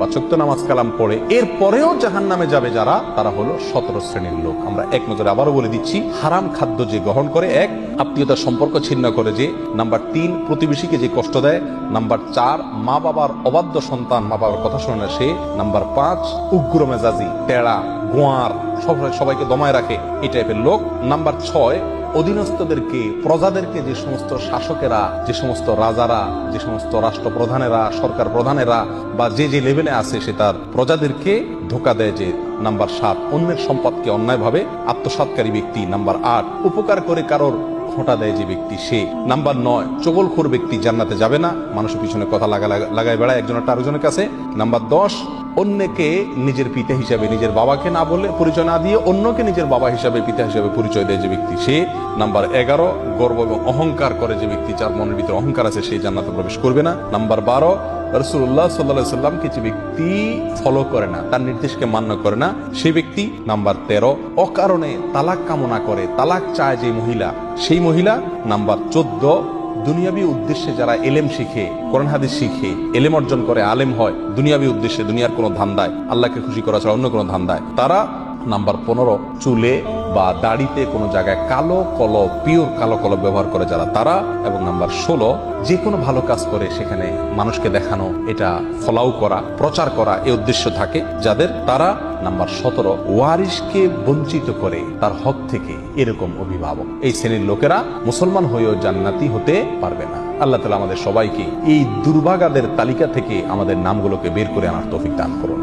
5 ওয়াক্ত নামাজ কালাম পড়ে, এরপরেও জাহান্নামে যাবে যারা, তারা হলো 17 শ্রেণীর লোক। আমরা এক নজরে আবারও বলে দিচ্ছি, হারাম খাদ্য যে গ্রহণ করে, 1 আত্মীয়তার সম্পর্ক ছিন্ন করে যে, নাম্বার 3 প্রতিবেশীকে যে কষ্ট দেয়, নাম্বার 4 মা বাবার অবাধ্য সন্তান, মা বাবার কথা শোনে না সে, নাম্বার 5 উগ্র মেজাজি, টেড়া, গোয়ার, সবাইকে দমায় রাখে, এই টাইপের লোক। নাম্বার 6 অধীনস্থদেরকে, প্রজাদেরকে, যে সমস্ত শাসকেরা, যে সমস্ত রাজারা, যে সমস্ত রাষ্ট্রপ্রধানেরা, সরকার প্রধানেরা বা যে যে লেভেলে আছে সে তার প্রজাদেরকে ধোকা দেয় যে। নাম্বার 7 অন্যের সম্পদকে অন্যায়ভাবে আত্মসাৎকারী ব্যক্তি। নাম্বার 8 উপকার করে কারোর খোঁটা দেয় যে ব্যক্তি সে। নাম্বার 9 চগলখোর ব্যক্তি জান্নাতে যাবে না, মানুষের পিছনে কথা লাগায় বেড়ায় একজনের আরেকজনের কাছে। নাম্বার 10 অন্যকে নিজের পিতা হিসাবে, নিজের বাবাকে না বলে, পরিচয় না দিয়ে অন্যকে নিজের বাবা হিসাবে, পিতা হিসাবে পরিচয় দেয় যে ব্যক্তি সে। নাম্বার 11 গর্ব এবং অহংকার করে যে ব্যক্তি, যার মনের ভিতরে অহংকার আছে, সে জান্নাতে প্রবেশ করবে না। নাম্বার 12 রাসূলুল্লাহ সাল্লাল্লাহু আলাইহি সাল্লামকে যে ব্যক্তি ফলো করে না, তার নির্দেশকে মান্য করে না, সেই ব্যক্তি। নাম্বার 13 অকারণে তালাক কামনা করে, তালাক চায় যে মহিলা, সেই মহিলা। নাম্বার 14 দুনিয়াবী উদ্দেশ্যে যারা এলেম শিখে, কোরআন হাদিস শিখে, এলেম অর্জন করে, আলেম হয় দুনিয়াবী উদ্দেশ্যে, দুনিয়ার কোনো ধান্দায়, আল্লাহকে খুশি করা ছাড়া অন্য কোনো ধান্দায়, তারা। নাম্বার 15 চুলে বা দাড়িতে কোনো জায়গায় কালো কলব, পিওর কালো কলব ব্যবহার করে যারা, তারা। এবং নাম্বার 16 যে কোনো ভালো কাজ করে সেখানে মানুষকে দেখানো, এটা ফলাও করা, প্রচার করা, এই উদ্দেশ্য থাকে যাদের, তারা। নাম্বার 17 ওয়ারিশকে বঞ্চিত করে তার হক থেকে, এরকম অভিভাবক। এই শ্রেণীর লোকেরা মুসলমান হয়েও জান্নাতি হতে পারবে না। আল্লাহ তাআলা আমাদের সবাইকে এই দুর্ভাগাদের তালিকা থেকে আমাদের নামগুলোকে বের করে আনার তৌফিক দান করুন।